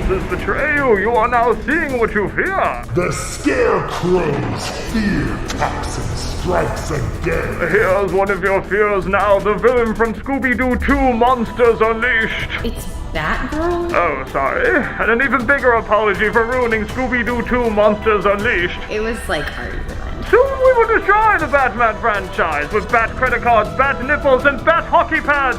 forces betray you. You are now seeing what you fear. The Scarecrow's fear toxin strikes again. Here's one of your fears now. The villain from Scooby-Doo 2, Monsters Unleashed. It's Batgirl? Oh, sorry. And an even bigger apology for ruining Scooby-Doo 2, Monsters Unleashed. It was like already ruined. Soon we will destroy the Batman franchise with bat credit cards, bat nipples, and bat hockey pads.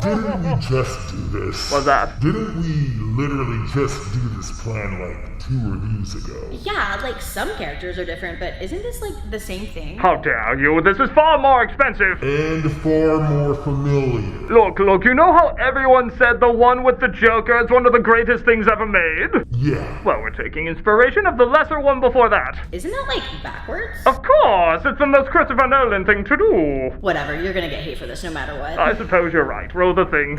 Didn't we just do this? What's that? Didn't we literally just do this plan like 2 reviews ago? Yeah, like some characters are different, but isn't this like the same thing? How dare you? This is far more expensive. And far more familiar. Look, you know how everyone said the one with the Joker is one of the greatest things ever made? Yeah. Well, we're taking inspiration of the lesser one before that. Isn't that like backwards? Of course! It's the most Christopher Nolan thing to do. Whatever, you're gonna get hate for this no matter what. I suppose you're right. Roll the thing.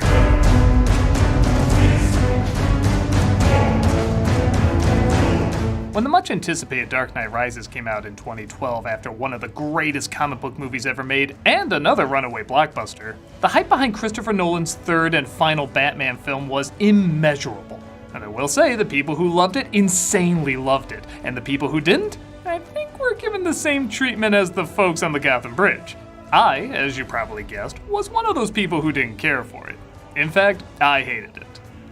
When the much-anticipated Dark Knight Rises came out in 2012 after one of the greatest comic book movies ever made, and another runaway blockbuster, the hype behind Christopher Nolan's third and final Batman film was immeasurable. And I will say, the people who loved it insanely loved it, and the people who didn't, I think were given the same treatment as the folks on the Gotham Bridge. I, as you probably guessed, was one of those people who didn't care for it. In fact, I hated it.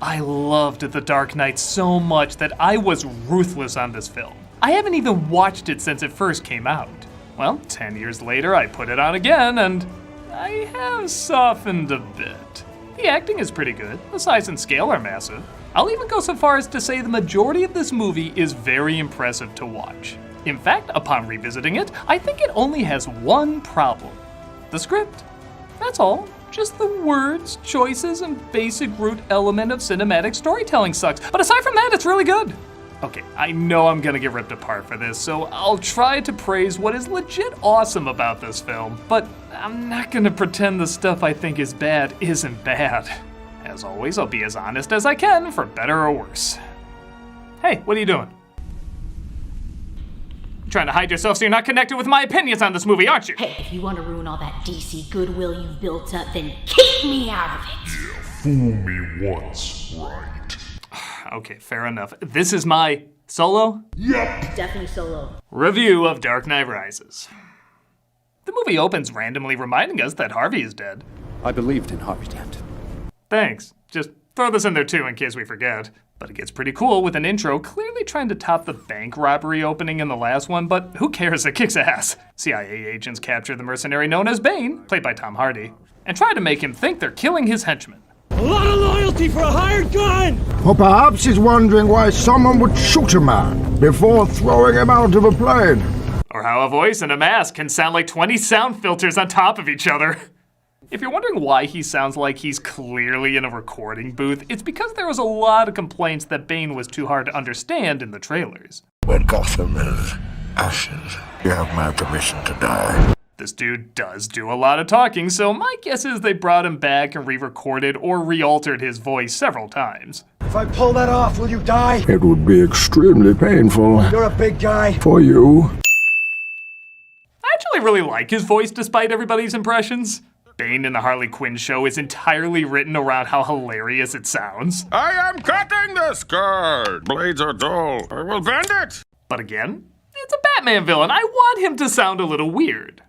I loved The Dark Knight so much that I was ruthless on this film. I haven't even watched it since it first came out. Well, 10 years later, I put it on again, and I have softened a bit. The acting is pretty good, the size and scale are massive. I'll even go so far as to say the majority of this movie is very impressive to watch. In fact, upon revisiting it, I think it only has one problem. The script. That's all. Just the words, choices, and basic root element of cinematic storytelling sucks. But aside from that, it's really good. Okay, I know I'm gonna get ripped apart for this, so I'll try to praise what is legit awesome about this film, but I'm not gonna pretend the stuff I think is bad isn't bad. As always, I'll be as honest as I can, for better or worse. Hey, what are you doing? Trying to hide yourself so you're not connected with my opinions on this movie, aren't you? Hey, if you want to ruin all that DC goodwill you've built up, then keep me out of it. Yeah, fool me once, right? Okay, fair enough. This is my solo Yep. Definitely solo. review of Dark Knight Rises. The movie opens randomly reminding us that Harvey is dead. I believed in Harvey Dent. Thanks. Just throw this in there too in case we forget. But it gets pretty cool with an intro clearly trying to top the bank robbery opening in the last one, but who cares, it kicks ass. CIA agents capture the mercenary known as Bane, played by Tom Hardy, and try to make him think they're killing his henchmen. A lot of loyalty for a hired gun! Or perhaps he's wondering why someone would shoot a man before throwing him out of a plane. Or how a voice and a mask can sound like 20 sound filters on top of each other. If you're wondering why he sounds like he's clearly in a recording booth, it's because there was a lot of complaints that Bane was too hard to understand in the trailers. When Gotham is ashes, you have my permission to die. This dude does do a lot of talking, so my guess is they brought him back and re-recorded or re-altered his voice several times. If I pull that off, will you die? It would be extremely painful You're a big guy. for you. I actually really like his voice despite everybody's impressions. Bane in the Harley Quinn show is entirely written around how hilarious it sounds. I am cutting this skirt. Blades are dull. I will bend it. But again, it's a Batman villain. I want him to sound a little weird.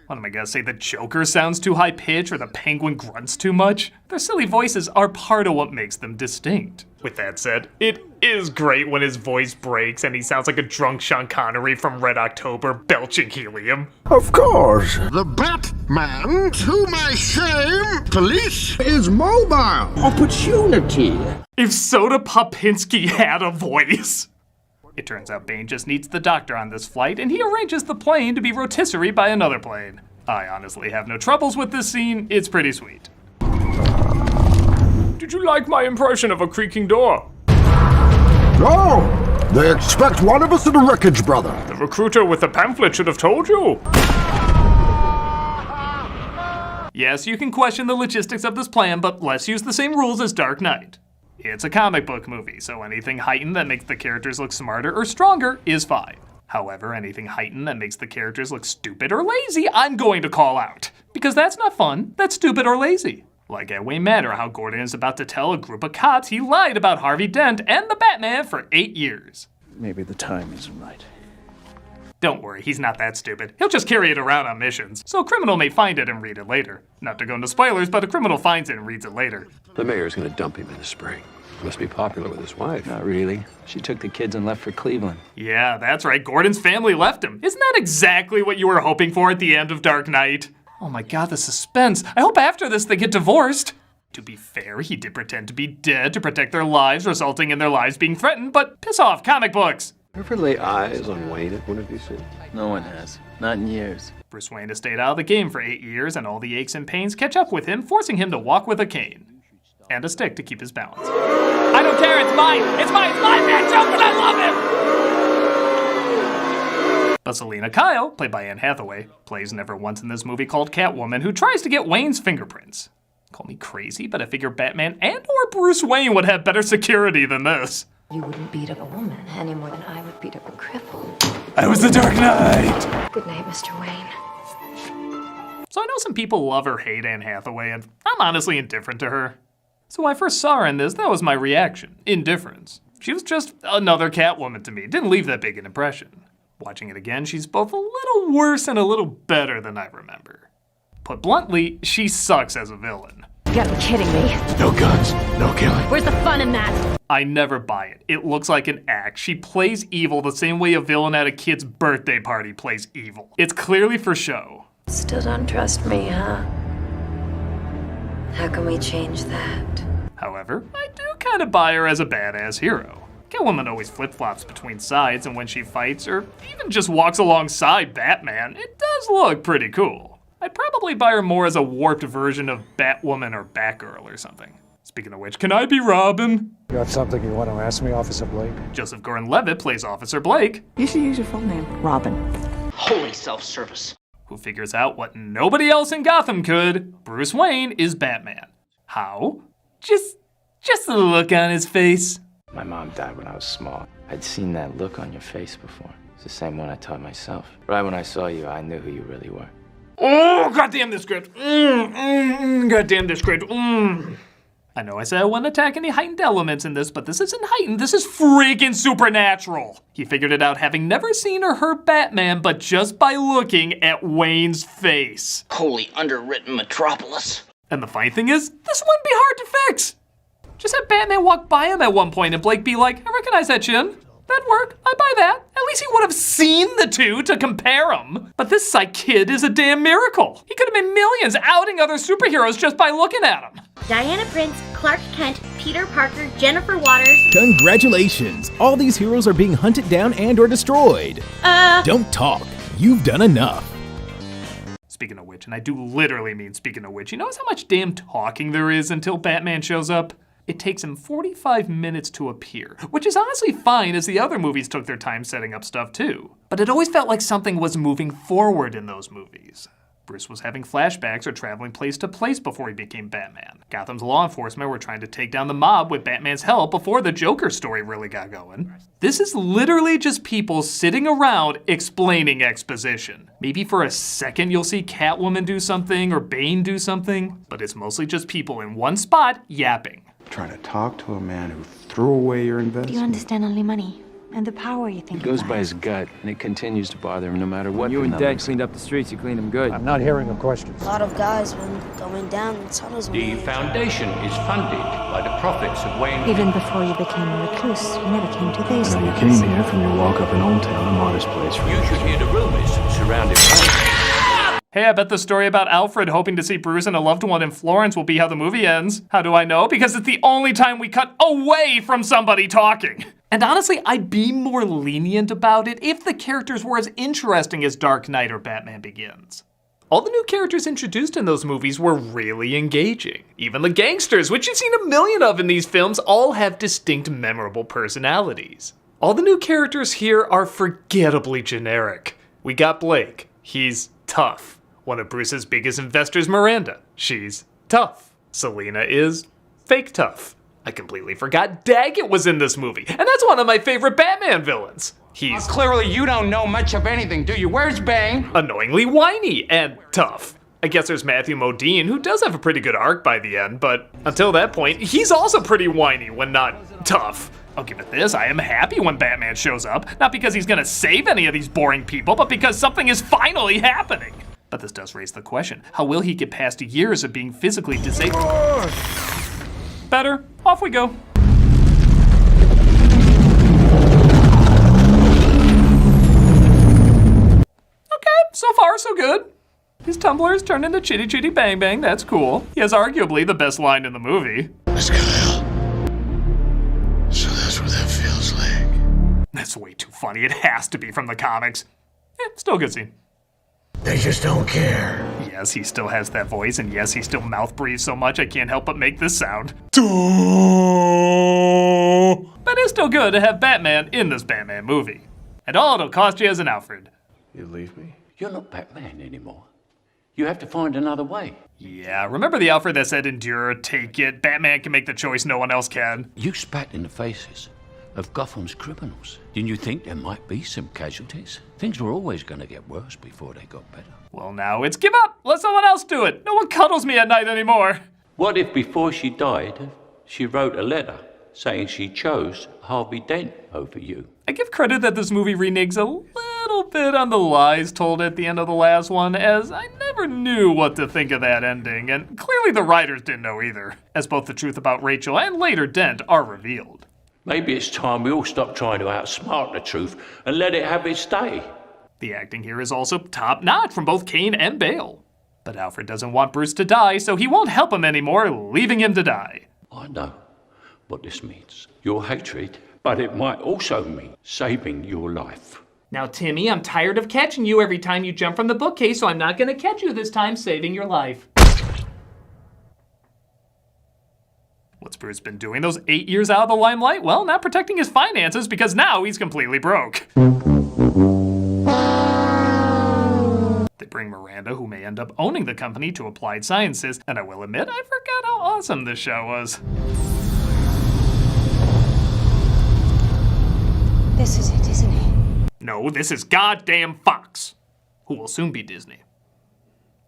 What am I gonna say, the Joker sounds too high-pitched or the Penguin grunts too much? Their silly voices are part of what makes them distinct. With that said, it is great when his voice breaks and he sounds like a drunk Sean Connery from Red October belching helium. Of course. The Batman, to my shame, police Is mobile. Opportunity. If Soda Popinski had a voice. It turns out Bane just needs the doctor on this flight, and he arranges the plane to be rotisserie by another plane. I honestly have no troubles with this scene, it's pretty sweet. Did you like my impression of a creaking door? No! They expect one of us in the wreckage, brother. The recruiter with the pamphlet should have told you. Yes, you can question the logistics of this plan, but let's use the same rules as Dark Knight. It's a comic book movie, so anything heightened that makes the characters look smarter or stronger is fine. However, anything heightened that makes the characters look stupid or lazy, I'm going to call out. Because that's not fun, that's stupid or lazy. Like at Wayne Manor, how Gordon is about to tell a group of cops he lied about Harvey Dent and the Batman for 8 years. Maybe the time isn't right. Don't worry, he's not that stupid. He'll just carry it around on missions, so a criminal may find it and read it later. Not to go into spoilers, but a criminal finds it and reads it later. The mayor's gonna dump him in the spring. Must be popular with his wife. Not really. She took the kids and left for Cleveland. Yeah, that's right, Gordon's family left him. Isn't that exactly what you were hoping for at the end of Dark Knight? Oh my god, the suspense. I hope after this they get divorced. To be fair, he did pretend to be dead to protect their lives, resulting in their lives being threatened, but piss off, comic books. Ever lay eyes on Wayne at one of these things? No one has. Not in years. Bruce Wayne has stayed out of the game for 8 years, and all the aches and pains catch up with him, forcing him to walk with a cane. And a stick to keep his balance. I don't care, it's mine! It's mine, man, joke, and I love him! But Selina Kyle, played by Anne Hathaway, plays Never Once in this movie called Catwoman, who tries to get Wayne's fingerprints. Call me crazy, but I figure Batman and or Bruce Wayne would have better security than this. You wouldn't beat up a woman any more than I would beat up a cripple. I was the Dark Knight! Good night, Mr. Wayne. So I know some people love or hate Anne Hathaway, and I'm honestly indifferent to her. So when I first saw her in this, that was my reaction. Indifference. She was just another Catwoman to me. Didn't leave that big an impression. Watching it again, she's both a little worse and a little better than I remember. Put bluntly, she sucks as a villain. You gotta be kidding me. No guns, no killing. Where's the fun in that? I never buy it. It looks like an act. She plays evil the same way a villain at a kid's birthday party plays evil. It's clearly for show. Still don't trust me, huh? How can we change that? However, I do kind of buy her as a badass hero. Catwoman always flip-flops between sides, and when she fights, or even just walks alongside Batman, it does look pretty cool. I'd probably buy her more as a warped version of Batwoman or Batgirl or something. Speaking of which, can I be Robin? You have something you want to ask me, Officer Blake? Joseph Gordon-Levitt plays Officer Blake. You should use your full name, Robin. Holy self-service. Who figures out what nobody else in Gotham could. Bruce Wayne is Batman. How? Just the look on his face. My mom died when I was small. I'd seen that look on your face before. It's the same one I taught myself. Right when I saw you, I knew who you really were. Oh, goddamn this script. Goddamn this script. I know I said I wouldn't attack any heightened elements in this, but this isn't heightened, this is freaking supernatural. He figured it out having never seen or heard Batman, but just by looking at Wayne's face. Holy underwritten metropolis. And the funny thing is, this wouldn't be hard to fix. Just have Batman walk by him at one point and Blake be like, I recognize that chin. That'd work, I buy that. At least he would have seen the two to compare them. But this psych kid is a damn miracle. He could have made millions outing other superheroes just by looking at them. Diana Prince, Clark Kent, Peter Parker, Jennifer Waters. Congratulations! All these heroes are being hunted down and or destroyed. Don't talk. You've done enough. Speaking of which, and I do literally mean speaking of which, you notice how much damn talking there is until Batman shows up? It takes him 45 minutes to appear, which is honestly fine as the other movies took their time setting up stuff too. But it always felt like something was moving forward in those movies. Bruce was having flashbacks or traveling place to place before he became Batman. Gotham's law enforcement were trying to take down the mob with Batman's help before the Joker story really got going. This is literally just people sitting around explaining exposition. Maybe for a second you'll see Catwoman do something or Bane do something, but it's mostly just people in one spot yapping. Trying to talk to a man who threw away your investment. Do you understand only money and the power you think He goes by his gut, and it continues to bother him no matter what. You and Dad cleaned up the streets, you cleaned them good. I'm not hearing the questions. A lot of guys been going down in tunnels. The foundation is funded by the profits of Wayne. Even before you became a recluse, you never came to this. No, you came here from your walk up in Old Town, a modest place. You should hear the rumors surrounding Wayne. Hey, I bet the story about Alfred hoping to see Bruce and a loved one in Florence will be how the movie ends. How do I know? Because it's the only time we cut away from somebody talking. And honestly, I'd be more lenient about it if the characters were as interesting as Dark Knight or Batman Begins. All the new characters introduced in those movies were really engaging. Even the gangsters, which you've seen a million of in these films, all have distinct, memorable personalities. All the new characters here are forgettably generic. We got Blake. He's tough. One of Bruce's biggest investors, Miranda. She's tough. Selina is fake tough. I completely forgot Daggett was in this movie, and that's one of my favorite Batman villains. He's clearly you don't know much of anything, do you? Where's Bane? Annoyingly whiny and tough. I guess there's Matthew Modine, who does have a pretty good arc by the end, but until that point, he's also pretty whiny when not tough. I'll give it this, I am happy when Batman shows up, not because he's gonna save any of these boring people, but because something is finally happening. But this does raise the question, how will he get past years of being physically disabled? Better, off we go. Okay, so far so good. His tumblers turned into chitty chitty bang bang, that's cool. He has arguably the best line in the movie. Miss Kyle. So that's what that feels like. That's way too funny, it has to be from the comics. Still a good scene. They just don't care. Yes, he still has that voice, and yes, he still mouth breathes so much I can't help but make this sound. But it's still good to have Batman in this Batman movie. And all it'll cost you is an Alfred. You leave me? You're not Batman anymore. You have to find another way. Yeah, remember the Alfred that said endure, take it, Batman can make the choice no one else can? You spat in the faces of Gotham's criminals. Didn't you think there might be some casualties? Things were always going to get worse before they got better. Well, now it's give up. Let someone else do it. No one cuddles me at night anymore. What if before she died, she wrote a letter saying she chose Harvey Dent over you? I give credit that this movie reneges a little bit on the lies told at the end of the last one, as I never knew what to think of that ending, and clearly the writers didn't know either, as both the truth about Rachel and later Dent are revealed. Maybe it's time we all stop trying to outsmart the truth and let it have its day. The acting here is also top-notch from both Kane and Bale. But Alfred doesn't want Bruce to die, so he won't help him anymore, leaving him to die. I know what this means. Your hatred, but it might also mean saving your life. Now, Timmy, I'm tired of catching you every time you jump from the bookcase, so I'm not gonna catch you this time, saving your life. What's Bruce been doing those 8 years out of the limelight? Well, not protecting his finances, because now he's completely broke. They bring Miranda, who may end up owning the company, to Applied Sciences, and I will admit, I forgot how awesome this show was. This is it, isn't it? No, this is goddamn Fox, who will soon be Disney.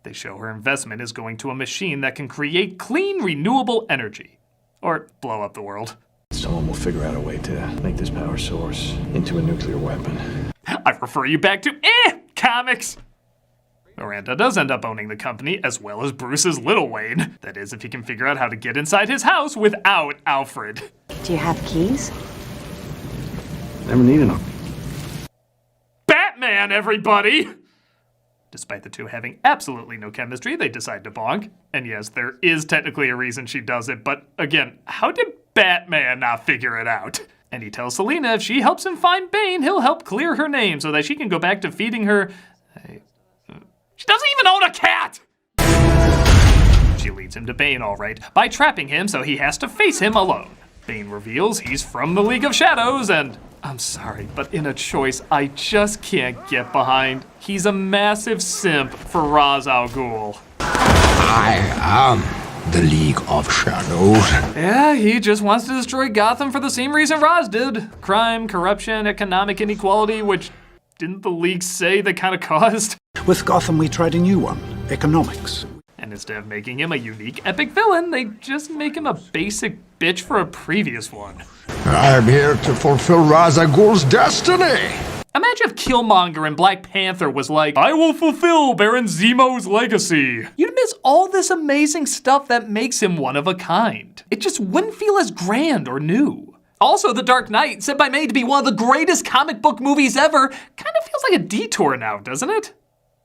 They show her investment is going to a machine that can create clean, renewable energy. Or blow up the world. Someone will figure out a way to make this power source into a nuclear weapon. I refer you back to comics. Miranda does end up owning the company, as well as Bruce's Little Wayne. That is, if he can figure out how to get inside his house without Alfred. Do you have keys? Never needed them. Batman, everybody! Despite the two having absolutely no chemistry, they decide to bonk. And yes, there is technically a reason she does it, but again, how did Batman not figure it out? And he tells Selina if she helps him find Bane, he'll help clear her name so that she can go back to feeding her... She doesn't even own a cat! She leads him to Bane, all right, by trapping him so he has to face him alone. Bane reveals he's from the League of Shadows, and I'm sorry, but in a choice I just can't get behind. He's a massive simp for Ra's al Ghul. I am the League of Shadows. Yeah, he just wants to destroy Gotham for the same reason Ra's did. Crime, corruption, economic inequality, which didn't the League say they kind of caused? With Gotham, we tried a new one, economics. And instead of making him a unique epic villain, they just make him a basic bitch for a previous one. I'm here to fulfill Ra's al Ghul's destiny. Imagine if Killmonger in Black Panther was like, I will fulfill Baron Zemo's legacy. You'd miss all this amazing stuff that makes him one of a kind. It just wouldn't feel as grand or new. Also, The Dark Knight, said by many to be one of the greatest comic book movies ever, kind of feels like a detour now, doesn't it?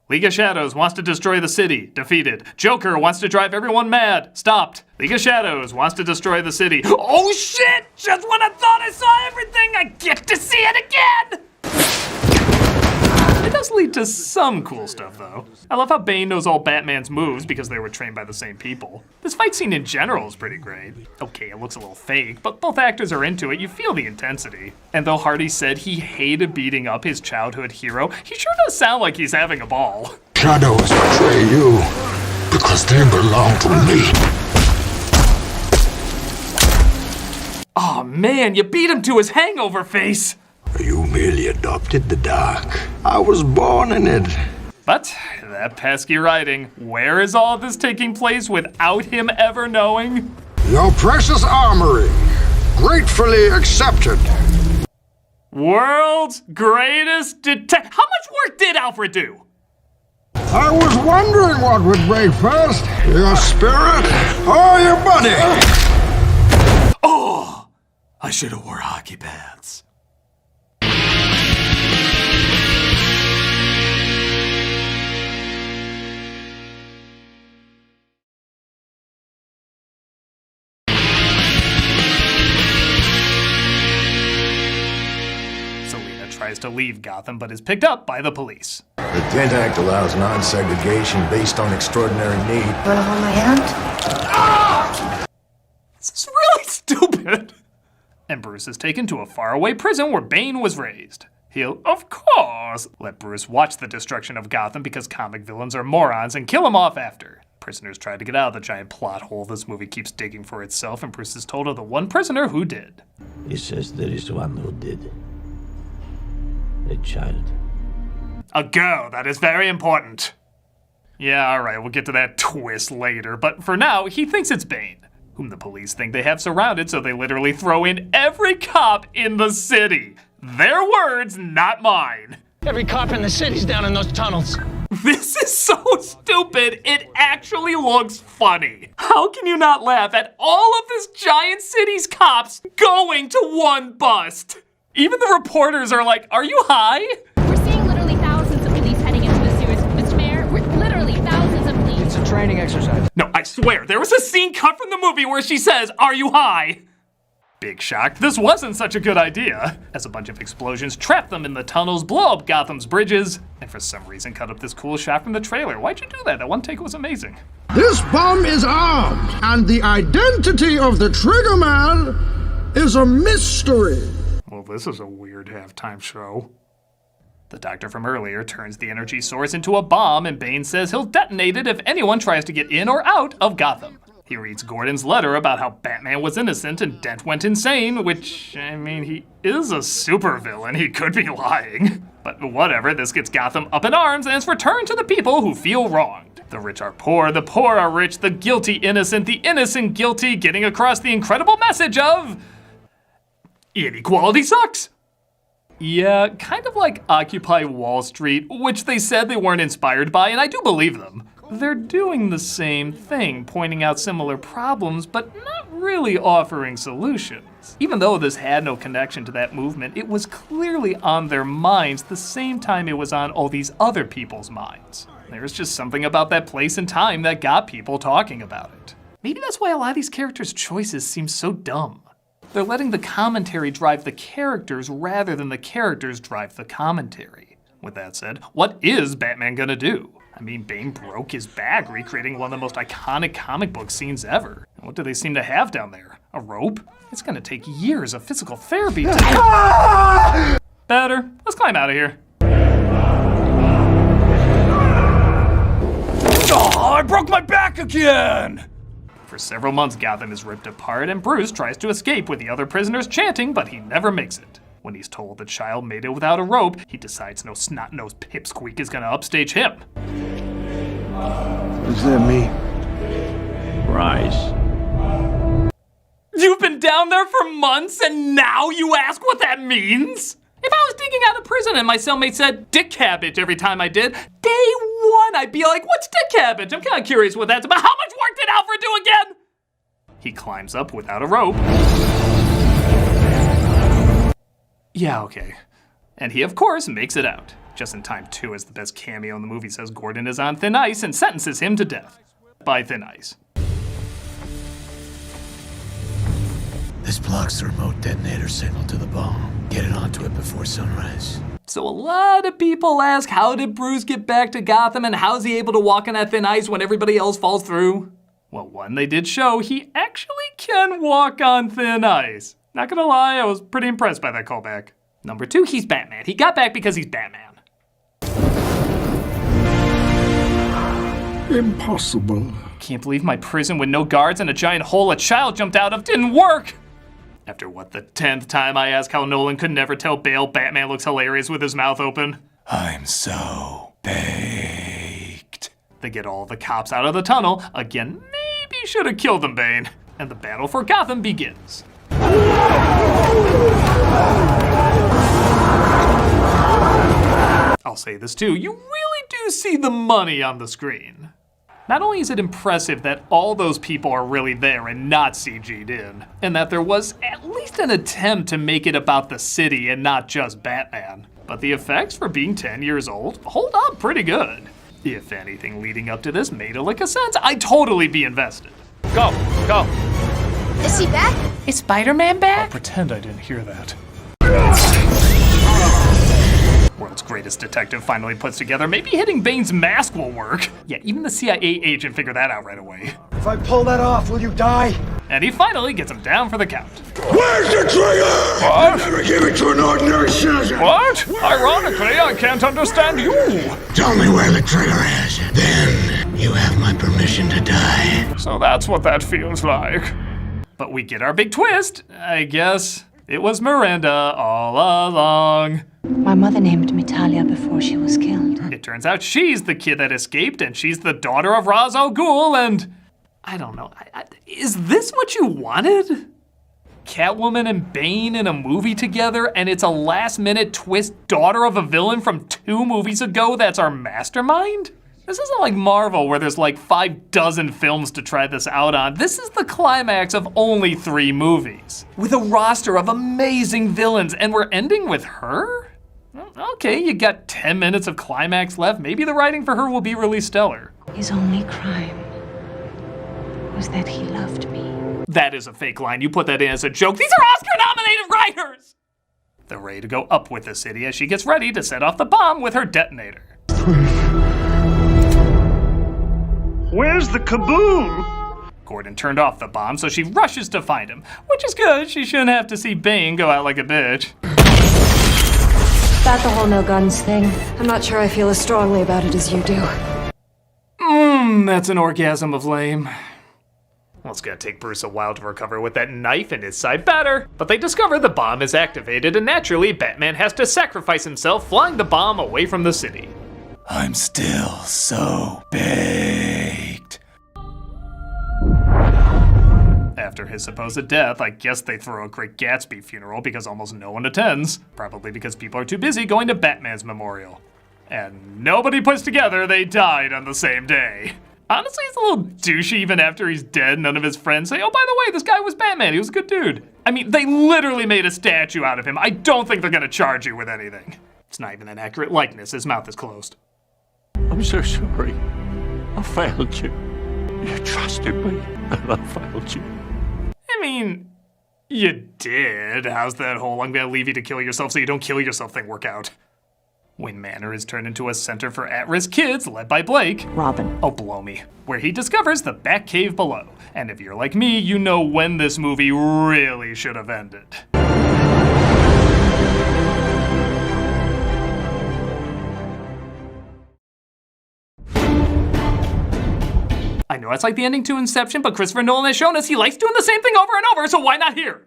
League of Shadows wants to destroy the city, defeated. Joker wants to drive everyone mad, stopped. League of Shadows wants to destroy the city. Oh shit! Just when I thought I saw everything, I get to see it again! It does lead to some cool stuff, though. I love how Bane knows all Batman's moves because they were trained by the same people. This fight scene in general is pretty great. Okay, it looks a little fake, but both actors are into it, you feel the intensity. And though Hardy said he hated beating up his childhood hero, he sure does sound like he's having a ball. Shadows betray you because they belong to me. Oh man, you beat him to his hangover face! You merely adopted the dark. I was born in it. But that pesky writing, where is all this taking place without him ever knowing? Your precious armory, gratefully accepted. World's greatest detective. How much work did Alfred do? I was wondering what would break first, your spirit or your body. Oh, I should have wore hockey pads. Tries to leave Gotham, but is picked up by the police. The Dent Act allows non-segregation based on extraordinary need. Wanna hold my hand? Ah! This is really stupid. And Bruce is taken to a faraway prison where Bane was raised. He'll, of course, let Bruce watch the destruction of Gotham because comic villains are morons and kill him off after. Prisoners try to get out of the giant plot hole this movie keeps digging for itself, and Bruce is told of the one prisoner who did. He says there is one who did. A child. A girl, that is very important. Yeah, alright, we'll get to that twist later, but for now, he thinks it's Bane, whom the police think they have surrounded, so they literally throw in every cop in the city. Their words, not mine. Every cop in the city's down in those tunnels. This is so stupid, it actually looks funny. How can you not laugh at all of this giant city's cops going to one bust? Even the reporters are like, are you high? We're seeing literally thousands of police heading into the sewers. Mr. Mayor, we're literally thousands of police. It's a training exercise. No, I swear, there was a scene cut from the movie where she says, are you high? Big shock, this wasn't such a good idea, as a bunch of explosions trap them in the tunnels, blow up Gotham's bridges, and for some reason cut up this cool shot from the trailer. Why'd you do that? That one take was amazing. This bomb is armed, and the identity of the triggerman is a mystery. Well, this is a weird halftime show. The doctor from earlier turns the energy source into a bomb, and Bane says he'll detonate it if anyone tries to get in or out of Gotham. He reads Gordon's letter about how Batman was innocent and Dent went insane, which, I mean, he is a supervillain. He could be lying. But whatever, this gets Gotham up in arms and it's returned to the people who feel wronged. The rich are poor, the poor are rich, the guilty innocent, the innocent guilty, getting across the incredible message of inequality sucks. Yeah, kind of like Occupy Wall Street, which they said they weren't inspired by, and I do believe them. They're doing the same thing, pointing out similar problems, but not really offering solutions. Even though this had no connection to that movement, it was clearly on their minds the same time it was on all these other people's minds. There's just something about that place and time that got people talking about it. Maybe that's why a lot of these characters' choices seem so dumb. They're letting the commentary drive the characters rather than the characters drive the commentary. With that said, what is Batman gonna do? I mean, Bane broke his back recreating one of the most iconic comic book scenes ever. And what do they seem to have down there? A rope? It's gonna take years of physical therapy to... Better. Let's climb out of here. Oh, I broke my back again! For several months, Gotham is ripped apart, and Bruce tries to escape with the other prisoners chanting, but he never makes it. When he's told the child made it without a rope, he decides no snot-nosed pipsqueak is gonna upstage him. What does that mean? Rise. You've been down there for months, and now you ask what that means? If I was digging out of prison and my cellmate said dick cabbage every time I did, day one I'd be like, what's dick cabbage? I'm kind of curious what that's about. How much work did Alfred do again? He climbs up without a rope. Yeah, okay. And he, of course, makes it out. Just in time, too, as the best cameo in the movie says Gordon is on thin ice and sentences him to death. By thin ice. This blocks the remote detonator signal to the bomb. Get it onto it before sunrise. So a lot of people ask, how did Bruce get back to Gotham and how's he able to walk on that thin ice when everybody else falls through? Well, one, they did show he actually can walk on thin ice. Not gonna lie, I was pretty impressed by that callback. Number two, he's Batman. He got back because he's Batman. Impossible. Can't believe my prison with no guards and a giant hole a child jumped out of didn't work! After what, the 10th time I ask how Nolan could never tell Bale Batman looks hilarious with his mouth open? I'm so Bane. They get all the cops out of the tunnel. Again, maybe should have killed them, Bane. And the battle for Gotham begins. I'll say this too, you really do see the money on the screen. Not only is it impressive that all those people are really there and not CG'd in, and that there was at least an attempt to make it about the city and not just Batman, but the effects for being 10 years old hold up pretty good. If anything leading up to this made a lick of sense, I'd totally be invested. Go, go. Is he back? Is Spider-Man back? I'll pretend I didn't hear that. World's greatest detective finally puts together, maybe hitting Bane's mask will work. Yeah, even the CIA agent figured that out right away. If I pull that off, will you die? And he finally gets him down for the count. Where's the trigger? What? Never give it to an ordinary citizen. What? Ironically, I can't understand you. Tell me where the trigger is. Then you have my permission to die. So that's what that feels like. But we get our big twist, I guess. It was Miranda all along. My mother named me Talia before she was killed. It turns out she's the kid that escaped, and she's the daughter of Ra's al Ghul, and I don't know. Is this what you wanted? Catwoman and Bane in a movie together, and it's a last-minute twist daughter of a villain from 2 movies ago that's our mastermind? This isn't like Marvel where there's like 5 films to try this out on. This is the climax of only 3 movies, with a roster of amazing villains, and we're ending with her? Okay, you got 10 minutes of climax left. Maybe the writing for her will be really stellar. His only crime was that he loved me. That is a fake line. You put that in as a joke. These are Oscar-nominated writers! They're ready to go up with the city as she gets ready to set off the bomb with her detonator. Where's the kaboom? Gordon turned off the bomb, so she rushes to find him, which is good. She shouldn't have to see Bane go out like a bitch. About the whole no guns thing, I'm not sure I feel as strongly about it as you do. That's an orgasm of lame. Well, it's gonna take Bruce a while to recover with that knife in his side better. But they discover the bomb is activated, and naturally, Batman has to sacrifice himself, flying the bomb away from the city. I'm still so baked. After his supposed death, I guess they throw a Great Gatsby funeral because almost no one attends. Probably because people are too busy going to Batman's memorial. And nobody puts together they died on the same day. Honestly, it's a little douchey even after he's dead. None of his friends say, oh, by the way, this guy was Batman. He was a good dude. I mean, they literally made a statue out of him. I don't think they're gonna charge you with anything. It's not even an accurate likeness. His mouth is closed. I'm so sorry. I failed you. You trusted me, and I failed you. I mean, you did. How's that whole I'm gonna leave you to kill yourself so you don't kill yourself thing work out? Wayne Manor is turned into a center for at-risk kids led by Blake. Robin. Oh, blow me. Where he discovers the Batcave below. And if you're like me, you know when this movie really should have ended. I know it's like the ending to Inception, but Christopher Nolan has shown us he likes doing the same thing over and over, so why not here?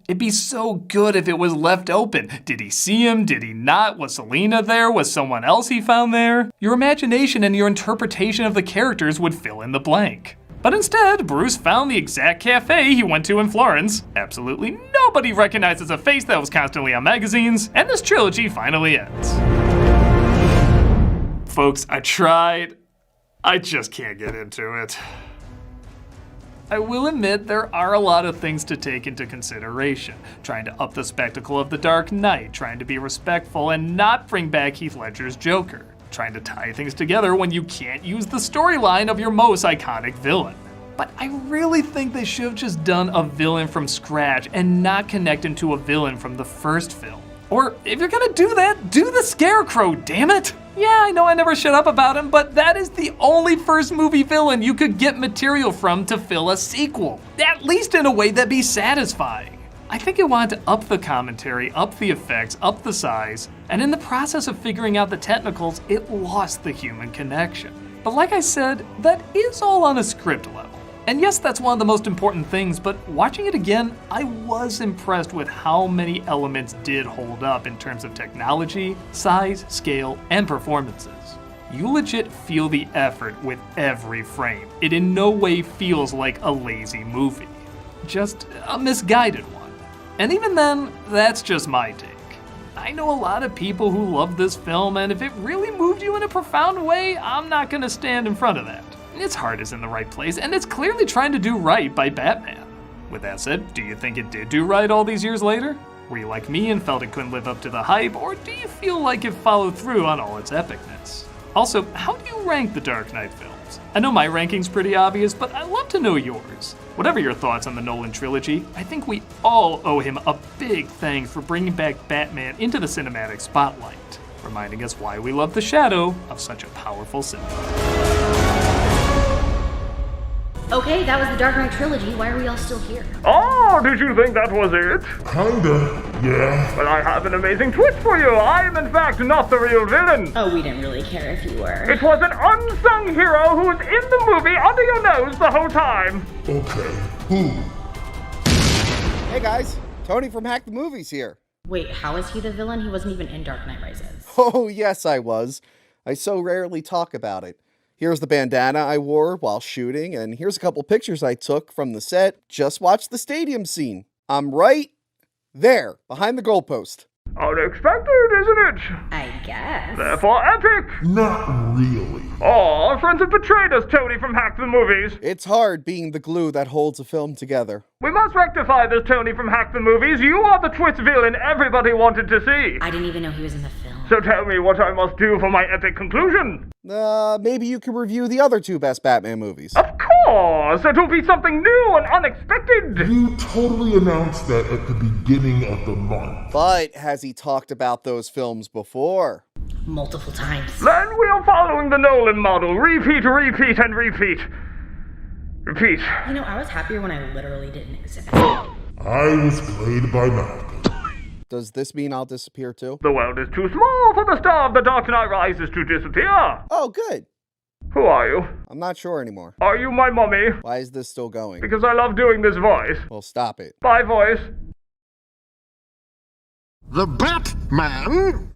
It'd be so good if it was left open. Did he see him? Did he not? Was Selena there? Was someone else he found there? Your imagination and your interpretation of the characters would fill in the blank. But instead, Bruce found the exact cafe he went to in Florence. Absolutely nobody recognizes a face that was constantly on magazines, and this trilogy finally ends. Folks, I tried. I just can't get into it. I will admit there are a lot of things to take into consideration. Trying to up the spectacle of The Dark Knight, trying to be respectful and not bring back Heath Ledger's Joker. Trying to tie things together when you can't use the storyline of your most iconic villain. But I really think they should have just done a villain from scratch and not connect him to a villain from the first film. Or if you're gonna do that, do the Scarecrow, damn it! Yeah, I know I never shut up about him, but that is the only first movie villain you could get material from to fill a sequel. At least in a way that'd be satisfying. I think it wanted to up the commentary, up the effects, up the size, and in the process of figuring out the technicals, it lost the human connection. But like I said, that is all on a script level. And yes, that's one of the most important things, but watching it again, I was impressed with how many elements did hold up in terms of technology, size, scale, and performances. You legit feel the effort with every frame. It in no way feels like a lazy movie, just a misguided one. And even then, that's just my take. I know a lot of people who love this film, and if it really moved you in a profound way, I'm not gonna stand in front of that. Its heart is in the right place, and it's clearly trying to do right by Batman. With that said, do you think it did do right all these years later? Were you like me and felt it couldn't live up to the hype, or do you feel like it followed through on all its epicness? Also, how do you rank the Dark Knight films? I know my ranking's pretty obvious, but I'd love to know yours. Whatever your thoughts on the Nolan trilogy, I think we all owe him a big thanks for bringing back Batman into the cinematic spotlight, reminding us why we love the shadow of such a powerful symbol. Okay, that was the Dark Knight trilogy. Why are we all still here? Oh, did you think that was it? Kinda, yeah. Well, I have an amazing twist for you. I am, in fact, not the real villain. Oh, we didn't really care if you were. It was an unsung hero who was in the movie under your nose the whole time. Okay, who? Hey guys, Tony from Hack the Movies here. Wait, how is he the villain? He wasn't even in Dark Knight Rises. Oh, yes, I was. I so rarely talk about it. Here's the bandana I wore while shooting, and here's a couple pictures I took from the set. Just watch the stadium scene. I'm right there, behind the goalpost. Unexpected, isn't it? I guess. Therefore epic. Not really. Oh, our friends have betrayed us, Tony from Hack the Movies. It's hard being the glue that holds a film together. We must rectify this, Tony from Hack the Movies. You are the twist villain everybody wanted to see. I didn't even know he was in the film. So tell me what I must do for my epic conclusion. Maybe you can review the other two best Batman movies. Of course! It'll be something new and unexpected! You totally announced that at the beginning of the month. But has he talked about those films before? Multiple times. Then we are following the Nolan model. Repeat, repeat, and repeat. Repeat. You know, I was happier when I literally didn't exist. I was played by Malcolm. Does this mean I'll disappear too? The world is too small for the star of The Dark Knight Rises to disappear. Oh, good. Who are you? I'm not sure anymore. Are you my mummy? Why is this still going? Because I love doing this voice. Well, stop it. Bye, voice. The Batman